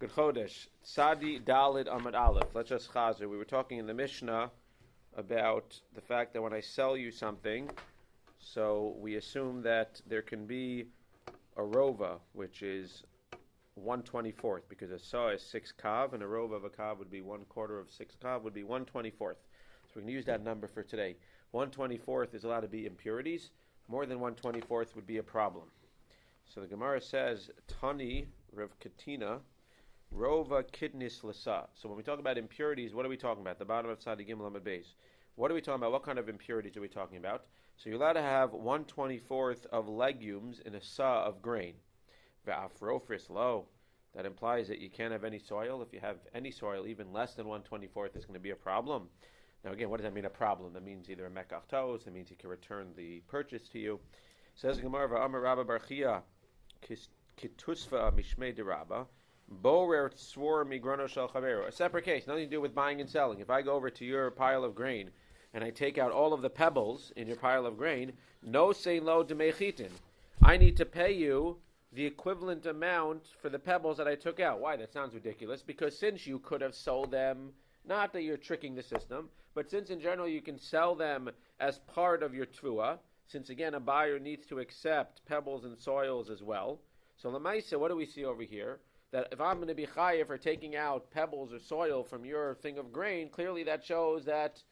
Good Chodesh. Tzadi Dalid Amad Aleph. Let's just chazer. We were talking in the Mishnah about the fact that when I sell you something, so we assume that there can be a rova, which is 1/24th, because a saw is 6 kav, and a rova of a kav would be 1/4 of 6 kav, would be 1/24th. So we can use that number for today. 1/24th is allowed to be impurities. More than 1/24th would be a problem. So the Gemara says, Tani Rav Katina, Rova Kidnis Lasa. So when we talk about impurities, what are we talking about? The bottom of Tzadi Gimel Amud Beis. What are we talking about? What kind of impurities are we talking about? So you're allowed to have 1/24th of legumes in a sa of grain. V'afrofris lo. That implies that you can't have any soil. If you have any soil, even less than 1/24th, is going to be a problem. Now again, what does that mean, a problem? That means either a mekach tos, that means he can return the purchase to you. Says the Gemara, V'amar Rabba Barchia, Kitusva Mishmei de Rabba, Borer Tzvor Migrono Shel Chavero. A separate case, nothing to do with buying and selling. If I go over to your pile of grain and I take out all of the pebbles in your pile of grain, no say lo demechitin. I need to pay you the equivalent amount for the pebbles that I took out. Why? That sounds ridiculous. Because since you could have sold them, not that you're tricking the system, but since in general you can sell them as part of your tvua, since again a buyer needs to accept pebbles and soils as well. So Lamaisa, what do we see over here? That if I'm going to be chayiv for taking out pebbles or soil from your thing of grain, clearly that shows that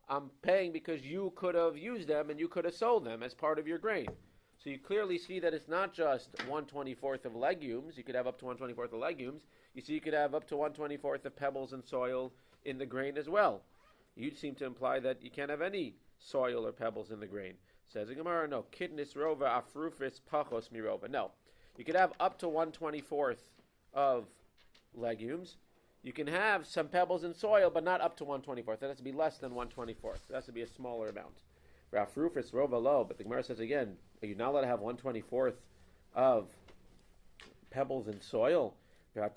I'm paying because you could have used them and you could have sold them as part of your grain. So you clearly see that it's not just 1/24th of legumes. You could have up to 1/24th of legumes. You see you could have up to 1/24th of pebbles and soil in the grain as well. You seem to imply that you can't have any soil or pebbles in the grain. Says the Gemara, no. Kidnis rova afrufis pachos mirova. No. You could have up to 1/24th of legumes. You can have some pebbles and soil, but not up to 1/24th. That has to be less than 1/24th. That has to be a smaller amount. Rafrufis rova lo. But the Gemara says again, are you not allowed to have 1/24th of pebbles and soil? If I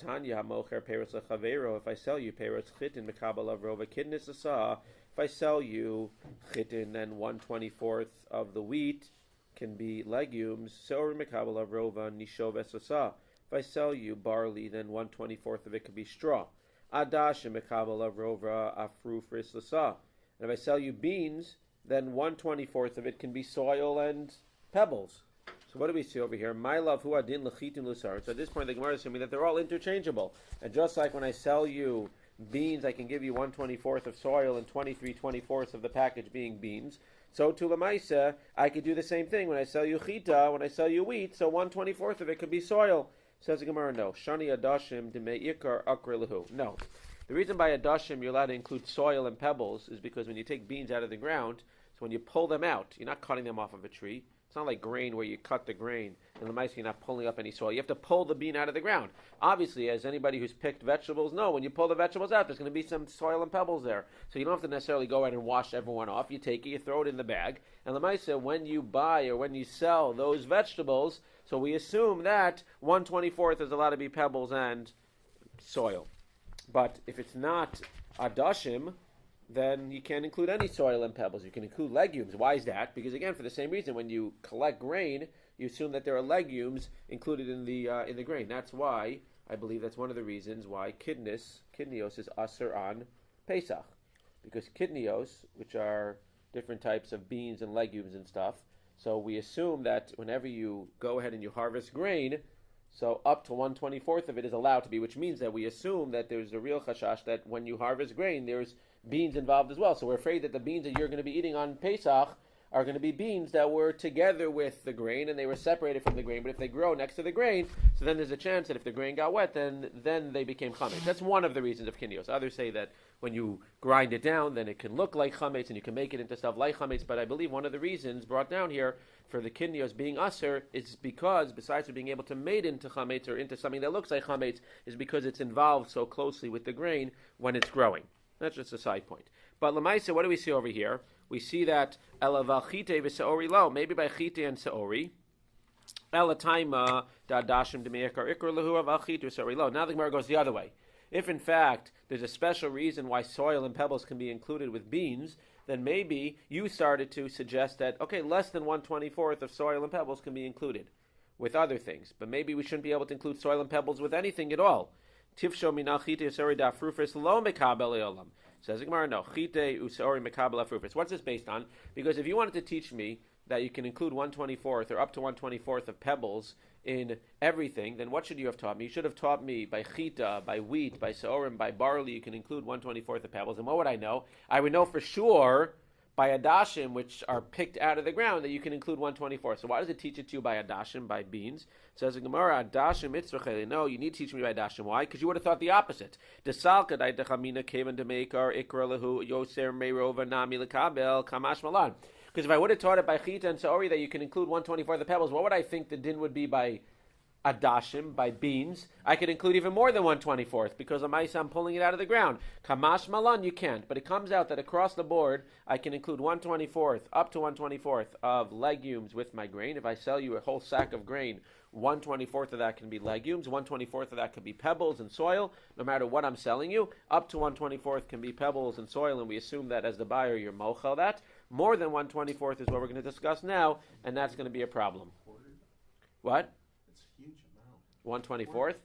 sell you peros chitin mekabel of rova kidnis asa, if I sell you chitin, then 1/24th of the wheat can be legumes. Seor mekabel of rova nishoves asa. If I sell you barley, then 1/24th of it can be straw. Adash mekabel of rova afrufris asa. And if I sell you beans, then 1/24th of it can be soil and pebbles. So what do we see over here? My love, hu adin lechitin lusar. So at this point, the Gemara is assuming that they're all interchangeable. And just like when I sell you beans, I can give you 1/24th of soil and 23/24ths of the package being beans. So to Lamaisa, I could do the same thing when I sell you chita, when I sell you wheat. So 1/24th of it could be soil. Says the Gemara, no. Shani adashim demeikar akre lehu. No. The reason by adashim you're allowed to include soil and pebbles is because when you take beans out of the ground, so when you pull them out, you're not cutting them off of a tree. It's not like grain where you cut the grain and you're not pulling up any soil. You have to pull the bean out of the ground. Obviously, as anybody who's picked vegetables know, when you pull the vegetables out, there's going to be some soil and pebbles there. So you don't have to necessarily go out and wash everyone off. You take it, you throw it in the bag. And Lamaisa, when you buy or when you sell those vegetables, so we assume that 1/24th is allowed to be pebbles and soil. But if it's not adashim, then you can't include any soil and pebbles. You can include legumes. Why is that? Because again, for the same reason, when you collect grain, you assume that there are legumes included in the grain. That's why I believe that's one of the reasons why kidnios is aser on Pesach, because kidnios, which are different types of beans and legumes and stuff, so we assume that whenever you go ahead and you harvest grain, so up to 1/24th of it is allowed to be, which means that we assume that there's a real chashash that when you harvest grain, there's beans involved as well. So we're afraid that the beans that you're going to be eating on Pesach are going to be beans that were together with the grain and they were separated from the grain. But if they grow next to the grain, so then there's a chance that if the grain got wet, then they became chametz. That's one of the reasons of kidnios. Others say that when you grind it down, then it can look like chametz and you can make it into stuff like chametz. But I believe one of the reasons brought down here for the kidnios being aser is because, besides being able to made into chametz or into something that looks like chametz, is because it's involved so closely with the grain when it's growing. That's just a side point. But Lamaisa, what do we see over here? We see that elaval chite v'seori lo. Maybe by chite and seori. Elataima dadashim demeikar ikar lehu aval chite v'seori lo. Now the Gemara goes the other way. If in fact there's a special reason why soil and pebbles can be included with beans, then maybe you started to suggest that, okay, less than 1/24th of soil and pebbles can be included with other things. But maybe we shouldn't be able to include soil and pebbles with anything at all. Tifsho minal chite usori dafrufis lo mekabel leolam. Says the Gemara, no. Chite usori mekabel afrufis. What's this based on? Because if you wanted to teach me that you can include 1/24th or up to 1/24th of pebbles in everything, then what should you have taught me? You should have taught me by chita, by wheat, by seorim, by barley, you can include 1/24th of pebbles. And what would I know? I would know for sure by adashim, which are picked out of the ground, that you can include 1/24th. So why does it teach it to you by adashim, by beans? It says in Gemara, adashim mitzvah. No, you need to teach me by adashim. Why? Because you would have thought the opposite. Desalka daitachamina kevan demeikar ikra lehu yoser meirova nami lekabel kamash malan. Because if I would have taught it by chita and saori that you can include 1/24th of the pebbles, what would I think the din would be by adashim, by beans? I could include even more than 1/24th because of my I'm pulling it out of the ground. Kamash malan, you can't. But it comes out that across the board, I can include 1/24th, up to 1/24th of legumes with my grain. If I sell you a whole sack of grain, 1/24th of that can be legumes, 1/24th of that could be pebbles and soil, no matter what I'm selling you. Up to 1/24th can be pebbles and soil, and we assume that as the buyer, you're mochel that. More than 1/24th is what we're going to discuss now, and that's going to be a problem. What? It's a huge amount. 1/24th?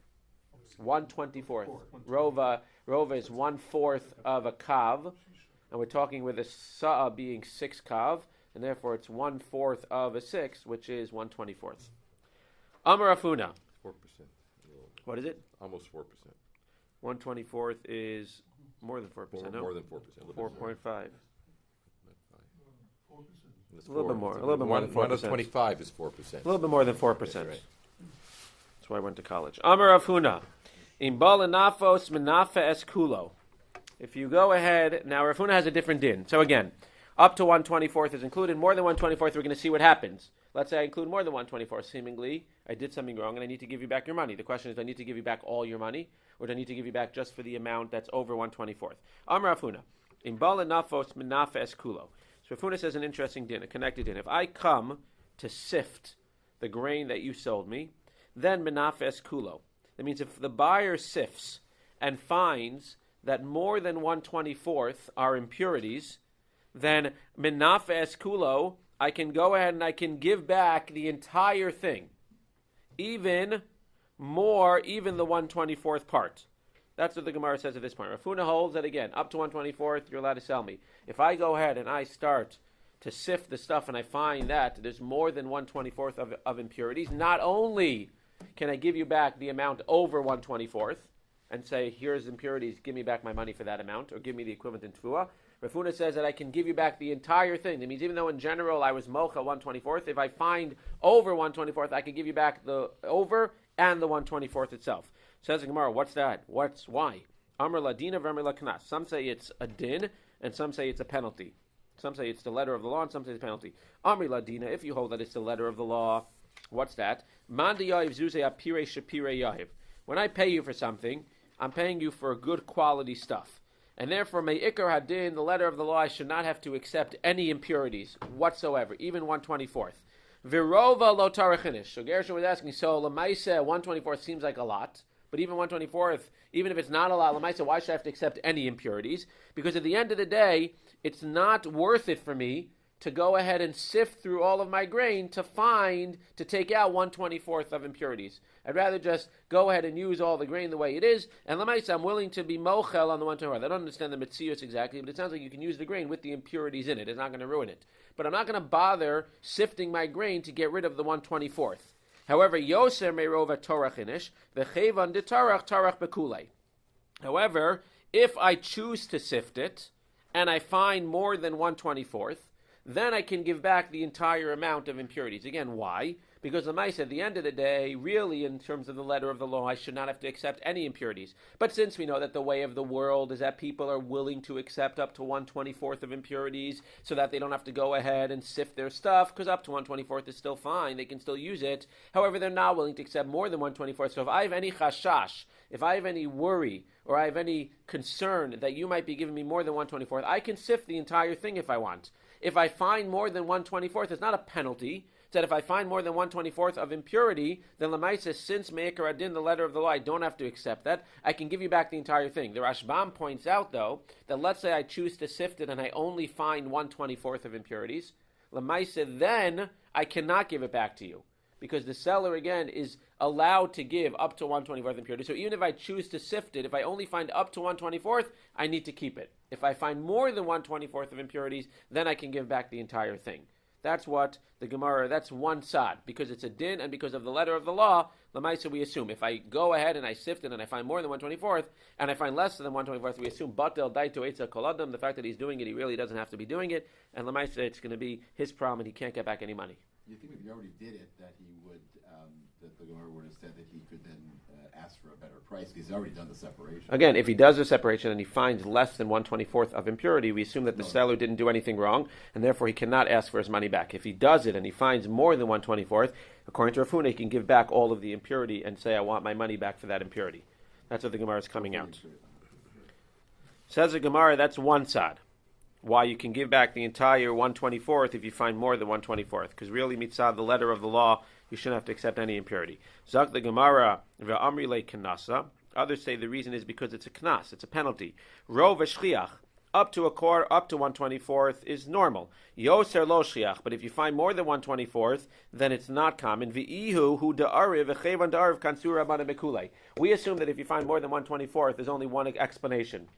1/24th. Rova is 1/4 of a kav, and we're talking with a sa'a being 6 kav, and therefore it's 1/4 of a 6, which is 1/24th. Amar Afuna. 4%. What is it? Almost 4%. 1/24th is more than 4%. More than 4%. 4.5. It's A little bit more. A little bit more than 4%. 1/25 is 4%. A little bit more than 4%. That's right. That's why I went to college. Amar Afuna. In balanafos menafa es kulo. If you go ahead, now Rav Huna has a different din. So again, up to 1/24th is included. More than 1/24th, we're going to see what happens. Let's say I include more than 1/24th. Seemingly, I did something wrong and I need to give you back your money. The question is, do I need to give you back all your money, or do I need to give you back just for the amount that's over 1/24th? Amar Rav Huna. In balanafos menafa es kulo. So Rav Huna says an interesting din, a connected din. If I come to sift the grain that you sold me, then menafa es kulo. That means if the buyer sifts and finds that more than 1/24th are impurities, then menafa es kulo, I can go ahead and I can give back the entire thing. Even more, even the 1/24th part. That's what the Gemara says at this point. Rav Huna holds that again, up to 1/24th, you're allowed to sell me. If I go ahead and I start to sift the stuff and I find that there's more than 1/24th of impurities, not only can I give you back the amount over 1/24th and say, here's impurities, give me back my money for that amount, or give me the equivalent in Tfuah. Rav Huna says that I can give you back the entire thing. That means even though in general I was mocha 1/24th, if I find over 1/24th, I can give you back the over and the 1/24th itself. Says the Gemara, what's that? Why? Amr ladina v'amr laknas. Some say it's a din, and some say it's a penalty. Some say it's the letter of the law, and some say it's a penalty. Amr ladina, if you hold that it's the letter of the law, what's that? Manda yahiv zuzei apire shapire yahiv. When I pay you for something, I'm paying you for good quality stuff. And therefore, may ikar hadin, the letter of the law, I should not have to accept any impurities whatsoever, even 1/24th. Virova lo tarachinish. So Gershon was asking, so Lamaisa 1/24th seems like a lot, but even 1/24th, even if it's not a lot, Lamaisa, why should I have to accept any impurities? Because at the end of the day, it's not worth it for me to go ahead and sift through all of my grain to take out 1/24th of impurities. I'd rather just go ahead and use all the grain the way it is, and Lamaisa, I'm willing to be mochel on the 1/24th. I don't understand the metzius exactly, but it sounds like you can use the grain with the impurities in it. It's not going to ruin it. But I'm not going to bother sifting my grain to get rid of the 1/24th. However, Yoser Merova Torachinish, V'chevan de Tarach Bekulei. However, if I choose to sift it, and I find more than 1/24th, then I can give back the entire amount of impurities. Again, why? Because the mice, at the end of the day, really, in terms of the letter of the law, I should not have to accept any impurities. But since we know that the way of the world is that people are willing to accept up to 1/24th of impurities so that they don't have to go ahead and sift their stuff, because up to 1/24th is still fine, they can still use it. However, they're not willing to accept more than 1/24th. So if I have any chashash, if I have any worry, or I have any concern that you might be giving me more than 1/24th, I can sift the entire thing if I want. If I find more than 1/24th, it's not a penalty. It's that if I find more than 1/24th of impurity, then Lamaisa, since Me'ikar Adin, the letter of the law, I don't have to accept that. I can give you back the entire thing. The Rashbam points out, though, that let's say I choose to sift it and I only find 1/24th of impurities. Lamaisa, then I cannot give it back to you. Because the seller, again, is allowed to give up to 1/24th impurity. So even if I choose to sift it, if I only find up to 1/24th, I need to keep it. If I find more than 1/24th of impurities, then I can give back the entire thing. That's what the Gemara, that's one sad. Because it's a din and because of the letter of the law, Lamaisa we assume. If I go ahead and I sift it and I find more than 1/24th, and I find less than 1/24th, we assume Batel Daito Eitza Koladam, the fact that he's doing it, he really doesn't have to be doing it, and Lamaisa it's going to be his problem and he can't get back any money. You think if he already did it, that he would, that the Gemara would have said that he could then ask for a better price because he's already done the separation? Again, if he does the separation and he finds less than 1/24th of impurity, we assume that the seller didn't do anything wrong, and therefore he cannot ask for his money back. If he does it and he finds more than 1/24th, according to Rav Huna, he can give back all of the impurity and say, I want my money back for that impurity. That's what the Gemara is coming out. Says the Gemara, that's one side. Why you can give back the entire 1/24th if you find more than 1/24th. Because really, mitzvah, the letter of the law, you shouldn't have to accept any impurity. Zak the Gemara, ve'amri le kanasa. Others say the reason is because it's a knas, it's a penalty. Ro v'shchiach, up to 1/24th is normal. Yoser lo shchiach, but if you find more than 1/24th, then it's not common. V'ihu hu da'ariv v'chevan da'ariv kansur rabbanan bekulei. We assume that if you find more than 1/24th, there's only one explanation.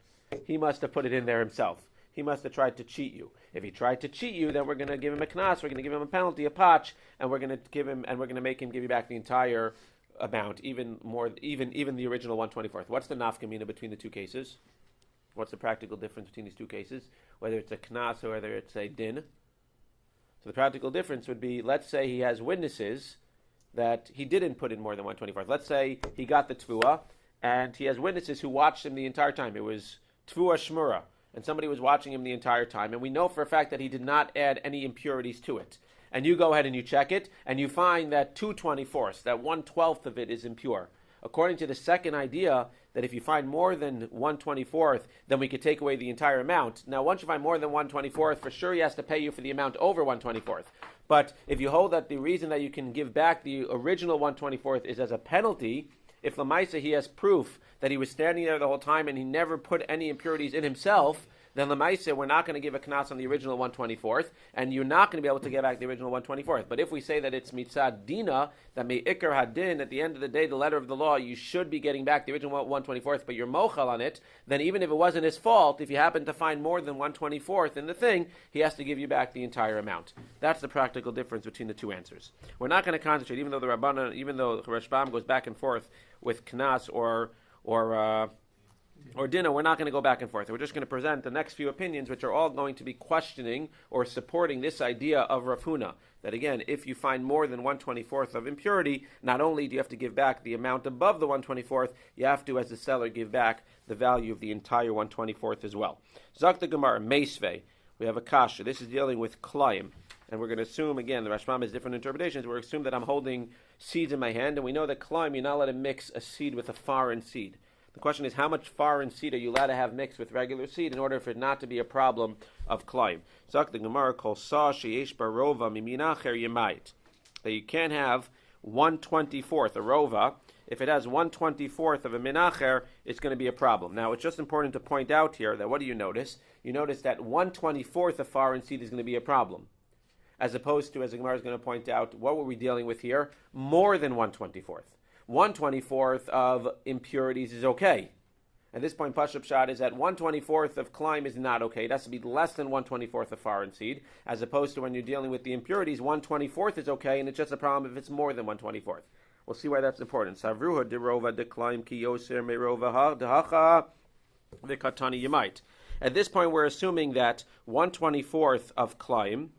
He must have put it in there himself. He must have tried to cheat you. If he tried to cheat you, then we're going to give him a knas, we're going to give him a penalty, a patch, and we're going to make him give you back the entire amount, even the original 1/24th. What's the nafkamina between the two cases? What's the practical difference between these two cases? Whether it's a knas or whether it's a din. So the practical difference would be, let's say he has witnesses that he didn't put in more than 1/24th. Let's say he got the tfuah, and he has witnesses who watched him the entire time. It was tfuah shmura, and somebody was watching him the entire time, and we know for a fact that he did not add any impurities to it. And you go ahead and you check it, and you find that 2/24ths, that 1/12th of it is impure. According to the second idea, that if you find more than 1/24th, then we could take away the entire amount. Now, once you find more than 1/24th, for sure he has to pay you for the amount over 1/24th. But if you hold that the reason that you can give back the original 1/24th is as a penalty, if Lamaisa he has proof that he was standing there the whole time and he never put any impurities in himself, then Lamaisa, we're not going to give a knas on the original 1/24th, and you're not going to be able to get back the original 1/24th. But if we say that it's mitzad dina, that me'ikar hadin, at the end of the day, the letter of the law, you should be getting back the original 1/24th, but you're mochal on it, then even if it wasn't his fault, if you happen to find more than 1/24th in the thing, he has to give you back the entire amount. That's the practical difference between the two answers. We're not going to concentrate, even though the Rabbana, even though Rashbam goes back and forth with knas or dinner, we're not going to go back and forth. We're just going to present the next few opinions, which are all going to be questioning or supporting this idea of Rav Huna, that again, if you find more than 1/24th of impurity, not only do you have to give back the amount above the 1/24th, you have to, as the seller, give back the value of the entire 1/24th as well. Zak the Gemara, Meisvei, we have a kasha. This is dealing with klayim, and we're going to assume, again, the Rashbam has different interpretations. We're assume that I'm holding seeds in my hand, and we know that klayim, you're not allowed to mix a seed with a foreign seed. The question is, how much foreign seed are you allowed to have mixed with regular seed in order for it not to be a problem of klayim? Zak the Gemara calls sa sheyesh barova miminacher yemait, that you can't have 1/24th a rova. If it has 1/24th of a minacher, it's going to be a problem. Now, it's just important to point out here that what do you notice? You notice that 1/24th of foreign seed is going to be a problem, as opposed to, as the Gemara is going to point out, what were we dealing with here? More than 1/24th. 1/24th of impurities is okay. At this point, Pashup Shad is that 1/24th of klayim is not okay. It has to be less than 1/24th of foreign seed, as opposed to when you're dealing with the impurities, 1/24th is okay, and it's just a problem if it's more than 1/24th. We'll see why that's important. Savruha derova de klayim ki yoser merova dehacha v'katani yemait. At this point, we're assuming that 1/24th of klayim,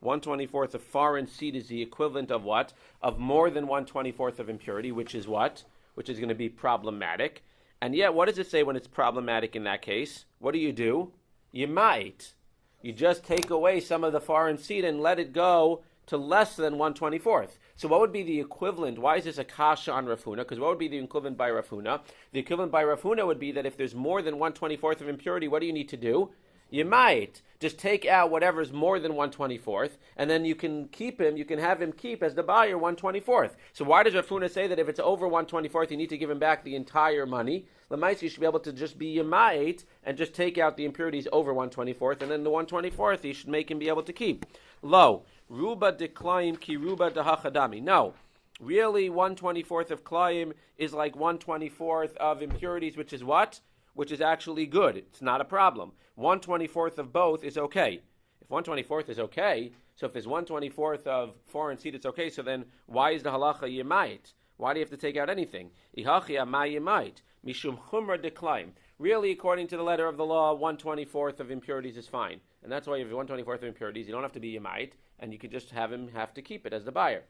1/24th of foreign seed is the equivalent of what? Of more than 1/24th of impurity, which is what? Which is going to be problematic. And yet, what does it say when it's problematic in that case? What do? You might. You just take away some of the foreign seed and let it go to less than 1/24th. So what would be the equivalent? Why is this a kasha on Rav Huna? Because what would be the equivalent by Rav Huna? The equivalent by Rav Huna would be that if there's more than 1/24th of impurity, what do you need to do? You might just take out whatever's more than 1/24th, and then you can keep him, you can have him keep as the buyer 1/24th. So why does Rav Huna say that if it's over 1/24th, you need to give him back the entire money? Lemais, you should be able to just be Yemait and just take out the impurities over 1/24th, and then the 1/24th, you should make him be able to keep. Lo, Ruba decline ki Ruba dehachadami. No. Really, 1/24 of klayim is like 1/24 of impurities, which is what? Which is actually good. It's not a problem. 1/24 of both is okay. If 1/24 is okay, so if there's 1/24 of foreign seed, it's okay. So then why is the halacha yemait? Why do you have to take out anything? Ihachi amay yemait mishum chumra deklayim. Really, according to the letter of the law, 1/24 of impurities is fine. And that's why if you have 1/24 of impurities, you don't have to be yemait, and you could just have him have to keep it as the buyer.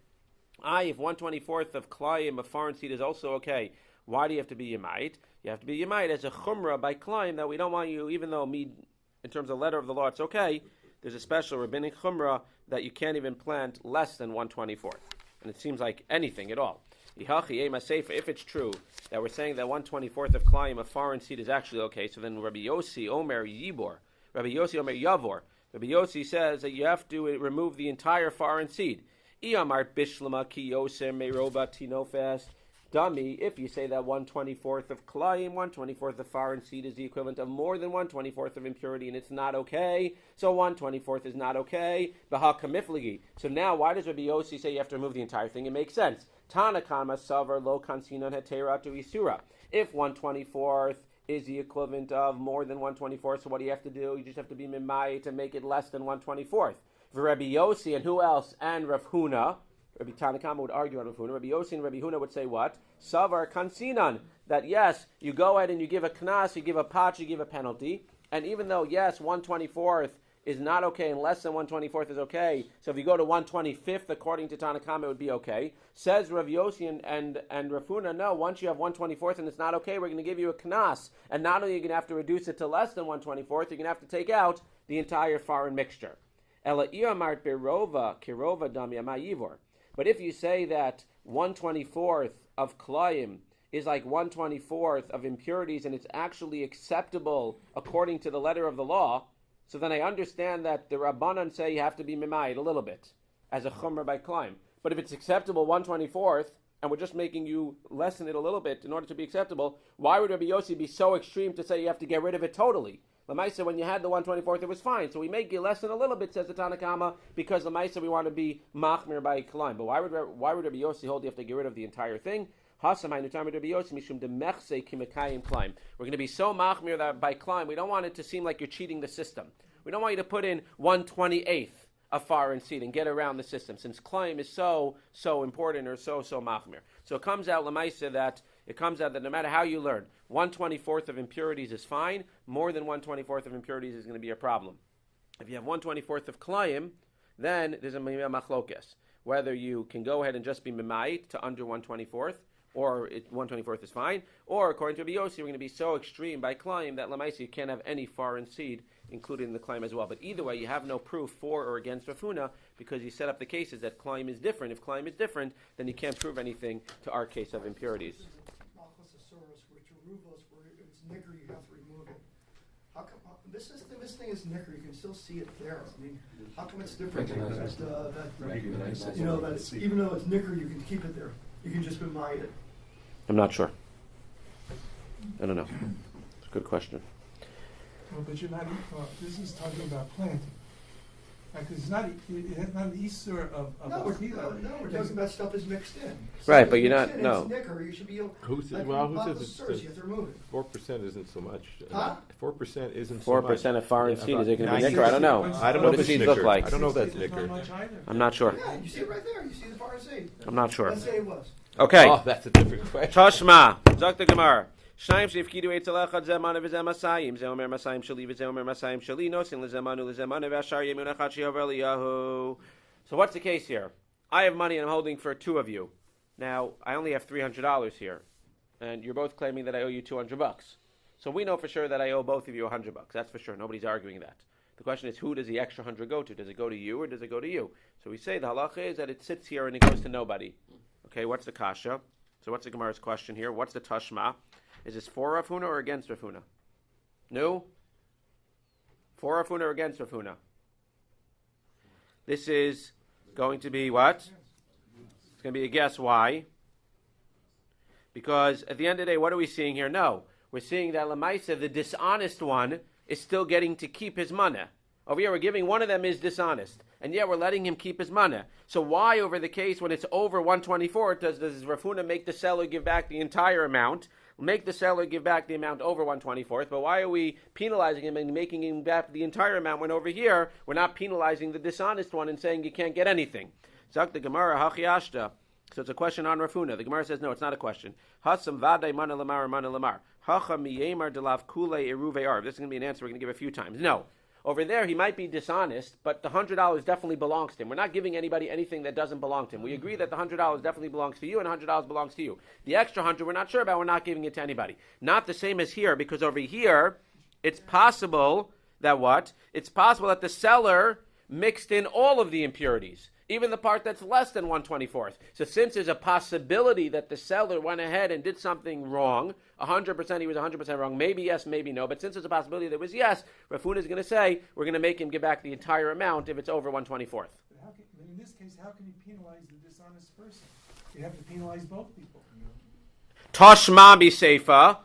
If 1/24 of klayim, of foreign seed, is also okay, why do you have to be yemait? You have to be yemait as a chumrah by klayim that we don't want you, even though in terms of letter of the law, it's okay. There's a special rabbinic chumrah that you can't even plant less than 1/24. And it seems like anything at all. If it's true that we're saying that 1/24 of klayim, of foreign seed, is actually okay, so then Rabbi Yossi Omer Yibor, Rabbi Yossi Omer Yavor, Rabbi Yossi says that you have to remove the entire foreign seed. Iyamart bishlama ki yoser meroba tinofes. Dummy, if you say that 1/24 of klayim, 1/24 of foreign seed is the equivalent of more than 1/24 of impurity, and it's not okay, so 1/24 is not okay. So now, why does Rabbi Yossi say you have to remove the entire thing? It makes sense. Tanakama savar lo kansinan heteratu isura. If 1/24 is the equivalent of more than 1/24, so what do you have to do? You just have to be mimai to make it less than 1/24. For Rabbi Yossi, and who else? And Rav Huna. Rabbi Tanakama would argue on Rav Huna. Rabbi Yossi and Rabbi Huna would say what? Savar kansinan. That yes, you go ahead and you give a knas, you give a patch, you give a penalty. And even though, yes, 1/24 is not okay and less than 1/24 is okay, so if you go to 1/25, according to Tanakama, it would be okay. Says Rav Yossi and Rav Huna, no, once you have 1/24 and it's not okay, we're going to give you a knas. And not only are you going to have to reduce it to less than 1/24, you're going to have to take out the entire foreign mixture. Ela iamart berova kirova dam yamayivor. But if you say that 1/24 of klayim is like 1/24 of impurities and it's actually acceptable according to the letter of the law, so then I understand that the Rabbanan say you have to be mimayit a little bit as a chumrah by klayim. But if it's acceptable 1/24 and we're just making you lessen it a little bit in order to be acceptable, why would Rabbi Yossi be so extreme to say you have to get rid of it totally? Lamaisa, when you had the 1/24, it was fine. So we make you lessen a little bit, says the Tanakama, because Lamaisa we want to be machmir by klayim. But why would Rabbi Yossi hold you have to get rid of the entire thing? We're going to be so machmir that by klayim, we don't want it to seem like you're cheating the system. We don't want you to put in 1/28 of foreign seed and get around the system, since klayim is so important or so machmir. So it comes out Lamaisa that no matter how you learn, 1/24 of impurities is fine. More than 1/24 of impurities is going to be a problem. If you have 1/24 of klayim, then there's a machlokes. Whether you can go ahead and just be mimayit to under 1/24, or 1/24 is fine, or according to Rabbi Yossi, we're going to be so extreme by klayim that lamaisi you can't have any foreign seed included in the klayim as well. But either way, you have no proof for or against Rav Huna because you set up the cases that klayim is different. If klayim is different, then you can't prove anything to our case of impurities. Nicker, you have to remove it. How come this thing is nicker? You can still see it there. I mean, how come it's different? Even though it's nicker, you can keep it there. You can just remind it. I'm not sure. I don't know. It's a good question. Well, but you're not. This is talking about planting. Because it's not an Easter of no, we're talking about stuff that's mixed in. Right, but you're not. No. It's nicker. You should be able. Who says you have to remove it. 4% isn't so much. Huh? 4% isn't so much. 4% of foreign seed is it going to be nicker? I don't know. I don't know what if does it's seed nicker. look like? I don't know if that's nicker. I'm not sure. Yeah, you see it right there. You see the foreign seed. I'm not sure. Let's say it was. Okay. Oh, that's a different question. Tashma. Zok the Gemara. Shnayim shefkidu eitzel echad zemanu v'zem masayim. Ze omer masayim shali v'ze omer masayim shali. Nosin lezemanu v'ashar yemun echad she'over liyahu. So what's the case here? I have money and I'm holding for two of you. Now, I only have $300 here. And you're both claiming that I owe you $200. So we know for sure that I owe both of you $100. That's for sure. Nobody's arguing that. The question is, who does the extra 100 go to? Does it go to you or does it go to you? So we say the halacha is that it sits here and it goes to nobody. Okay, what's the kasha? So what's the Gemara's question here? What's the tashma? Is this for Rav Huna or against Rav Huna? No? For Rav Huna or against Rav Huna? This is going to be what? It's going to be a guess. Why? Because at the end of the day, what are we seeing here? No. We're seeing that Lamaisa, the dishonest one, is still getting to keep his money. Over here, we're giving one of them is dishonest. and yet we're letting him keep his money. So why over the case when it's over 124 does Rav Huna make the seller give back the entire amount? Make the seller give back the amount over 124th, but why are we penalizing him and making him back the entire amount when over here we're not penalizing the dishonest one and saying you can't get anything? Zak the Gemara Hachiashta. So it's a question on Rav Huna. The Gemara says no, it's not a question. Hasam vaday mana lamar. Hacha miyemar delav kule eruve arv. This is going to be an answer we're going to give a few times. No. Over there, he might be dishonest, but the $100 definitely belongs to him. We're not giving anybody anything that doesn't belong to him. We agree that the $100 definitely belongs to you and $100 belongs to you. The extra 100 we're not sure about, we're not giving it to anybody. Not the same as here, because over here, it's possible that what? It's possible that the seller mixed in all of the impurities, even the part that's less than 1/24th. So since there's a possibility that the seller went ahead and did something wrong, 100% he was 100% wrong, maybe yes, maybe no, but since there's a possibility that it was yes, Rav Huna is going to say, we're going to make him give back the entire amount if it's over 1/24th. But in this case, how can you penalize the dishonest person? You have to penalize both people. Tashma miseifa,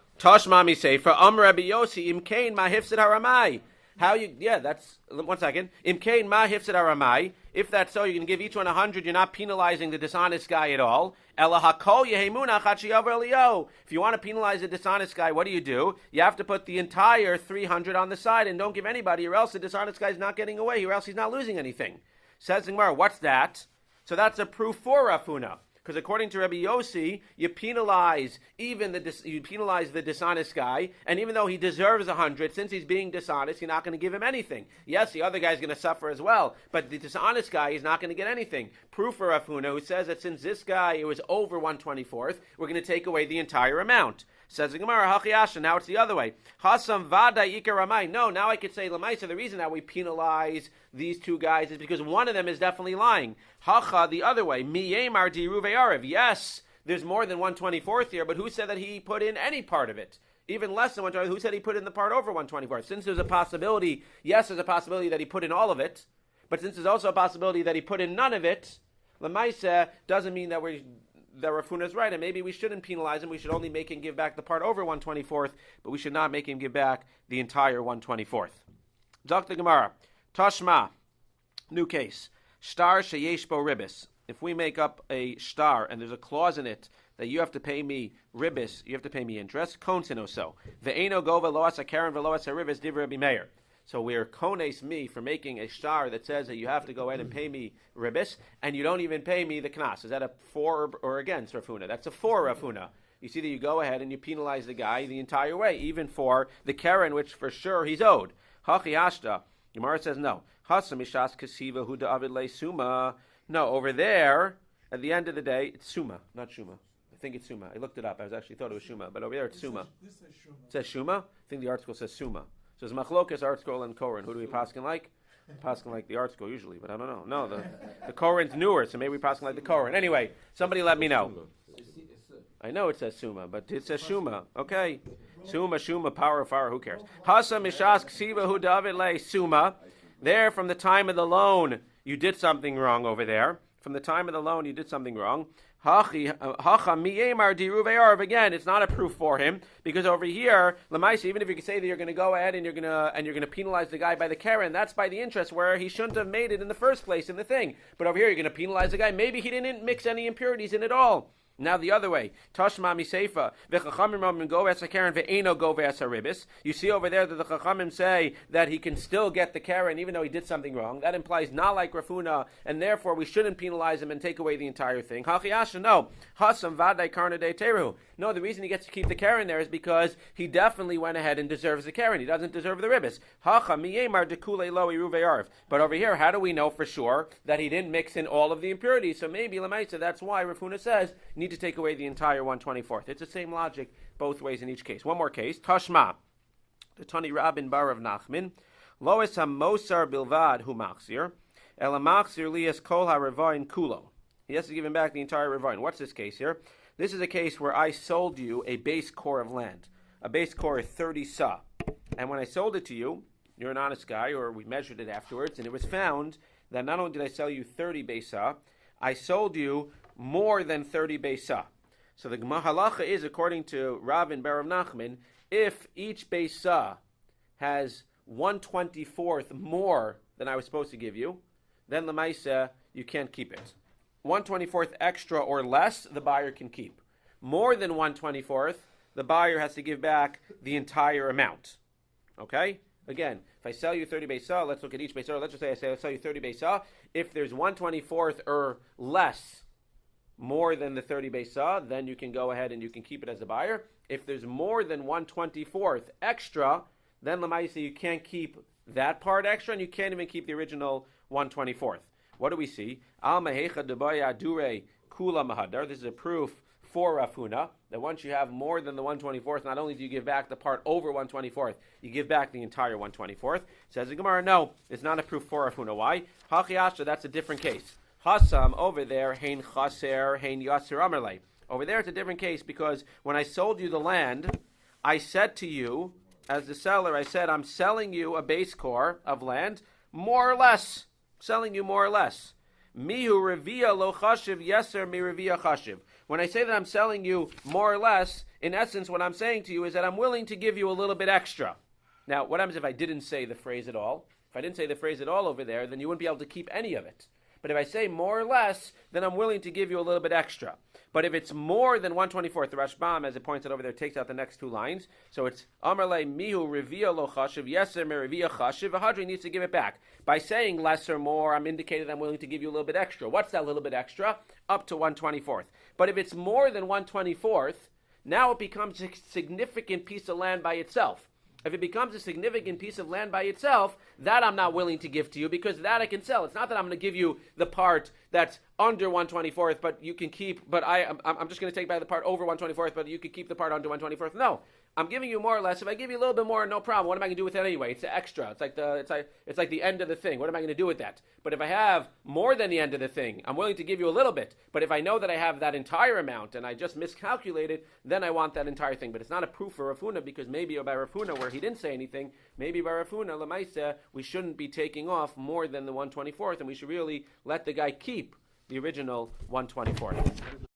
Rabbi Yossi, imkein ma hifsid haramai. How you, that's, 1 second. Imkein ma hifsid haramai. If that's so, you're going to give each one 100. You're not penalizing the dishonest guy at all. Ela hakol yehemuna chachiyav elio. If you want to penalize the dishonest guy, what do? You have to put the entire 300 on the side and don't give anybody, or else the dishonest guy's not getting away, or else he's not losing anything. Says the Gemara, what's that? So that's a proof for Rav Huna. Because according to Rabbi Yossi, you penalize the dishonest guy, and even though he deserves 100, since he's being dishonest, you're not going to give him anything. Yes, the other guy's going to suffer as well, but the dishonest guy is not going to get anything. Proof for Rav Huna, who says that since this guy it was over 1/24th, we're going to take away the entire amount. Says the Gemara, Hachiyasha, now it's the other way. Hasam vada ikar ramai. No, now I could say Lamaisa, the reason that we penalize these two guys is because one of them is definitely lying. Hacha, the other way. Miyemar diruve arev. Yes, there's more than 1/24th here, but who said that he put in any part of it? Even less than 1/24th. Who said he put in the part over 1/24th? Since there's a possibility, yes, there's a possibility that he put in all of it, but since there's also a possibility that he put in none of it, Lamaisa doesn't mean that Rav Huna is right, and maybe we shouldn't penalize him. We should only make him give back the part over 1/24th, but we should not make him give back the entire 1/24th. Dr. Gemara, Tashma, new case. Shtar sheyesh bo ribis. If we make up a shtar and there's a clause in it that you have to pay me ribis, you have to pay me interest, konsin so. Ve'eno gova loas hakaren ve'loas haribis divrei Rabbi Meir. So we're kones me for making a shtar that says that you have to go ahead and pay me ribis, and you don't even pay me the knas. Is that a for or against Rav Huna? That's a for Rav Huna. You see that you go ahead and you penalize the guy the entire way, even for the keren, which for sure he's owed. Hachi ashta. Gemara says no. Hasam ishas kasiva hu da'avid le suma. No, over there, at the end of the day, it's suma, not shuma. I think it's suma. I looked it up. I actually thought it was shuma, but over there it's suma. This says shuma. It says shuma? I think the article says suma. So it's machlokas, art scroll, and koren. Who do we paskin like? Paskin like the art scroll usually, but I don't know. No, the koren's newer, so maybe we paskin like the koren. Anyway, somebody let me know. I know it says suma, but it says shuma. Okay. Shuma, power of fire, who cares? Hasa mishas ksiva hu david le suma. There, from the time of the loan, you did something wrong over there. From the time of the loan, you did something wrong. Again, it's not a proof for him, because over here, Lamaisa, even if you can say that you're going to go ahead and you're going to penalize the guy by the keren, that's by the interest where he shouldn't have made it in the first place in the thing. But over here, you're going to penalize the guy. Maybe he didn't mix any impurities in at all. Now the other way, Tashma miseifa v'chachamim ramim go v'as hakeren ve'eno go v'as haribis. You see over there that the chachamim say that he can still get the keren even though he did something wrong. That implies not like Rav Huna, and therefore we shouldn't penalize him and take away the entire thing. Hachiyasha, no. Hasam vadai karna de teru. No, the reason he gets to keep the keren there is because he definitely went ahead and deserves the keren. He doesn't deserve the ribis. Hacha miyemar dekule lo iruve arv. But over here, how do we know for sure that he didn't mix in all of the impurities? So maybe Lamaisa, that's why Rav Huna says you need to take away the entire 1/24th. It's the same logic both ways in each case. One more case. Tashma. The Tani Rabin Bar of Nachman. Lois ha-mosar bilvad hu machzir. Ela machzir lias kol ha-revain kulo. He has to give him back the entire revain. What's this case here? This is a case where I sold you a base core of land. A base core of 30 sa. And when I sold it to you, you're an honest guy, or we measured it afterwards, and it was found that not only did I sell you 30 base sa, I sold you more than 30 base sa. So the halacha is, according to Rav and Bar of Nachman, if each base sa has 1/24th more than I was supposed to give you, then Lemaisa, you can't keep it. 1/24th extra or less, the buyer can keep. More than 1/24th, the buyer has to give back the entire amount. Okay? Again, if I sell you 30 Beisa, let's look at each Beisa. Let's just say I sell you 30 Beisa. If there's 1/24th or less more than the 30 Beisa, then you can go ahead and you can keep it as a buyer. If there's more than 1/24th extra, then Lemaisa, you can't keep that part extra, and you can't even keep the original 1/24th. What do we see? Al Mehecha Debaya Dure Kula Mahadar. This is a proof for Rav Huna that once you have more than the 1/24th, not only do you give back the part over 1/24th, you give back the entire 1/24th. Says the Gemara, no, it's not a proof for Rav Huna. Why? Hachiasha, that's a different case. Hasam, over there, Hein Chaser, Hein Yasir Amerle. Over there, it's a different case because when I sold you the land, I said to you, as the seller, I said, I'm selling you a base core of land, more or less. Selling you more or less. Mihu revia lo chashiv yeser mi revia chashiv. When I say that I'm selling you more or less, in essence, what I'm saying to you is that I'm willing to give you a little bit extra. Now, what happens if I didn't say the phrase at all? If I didn't say the phrase at all over there, then you wouldn't be able to keep any of it. But if I say more or less, then I'm willing to give you a little bit extra. But if it's more than 1/24th, the Rashbam, as it points out over there, takes out the next two lines. So it's Amarle Mihu Revia Lo Chashiv, Yeser Me Revia Chashiv, Vahadri needs to give it back. By saying less or more, I'm indicating I'm willing to give you a little bit extra. What's that little bit extra? Up to 1/24th. But if it's more than 1/24th, now it becomes a significant piece of land by itself. If it becomes a significant piece of land by itself, that I'm not willing to give to you because that I can sell. It's not that I'm going to give you the part that's under 1/24th, but you can keep. But I'm just going to take back the part over 1/24th, but you could keep the part under 1/24th. No, I'm giving you more or less. If I give you a little bit more, no problem. What am I going to do with that anyway? It's the extra. It's like the end of the thing. What am I going to do with that? But if I have more than the end of the thing, I'm willing to give you a little bit. But if I know that I have that entire amount and I just miscalculated, then I want that entire thing. But it's not a proof for Rav Huna because maybe by Rav Huna where he didn't say anything, maybe by Rav Huna Lemaisa we shouldn't be taking off more than the 1/24th, and we should really let the guy keep the original 1/24th.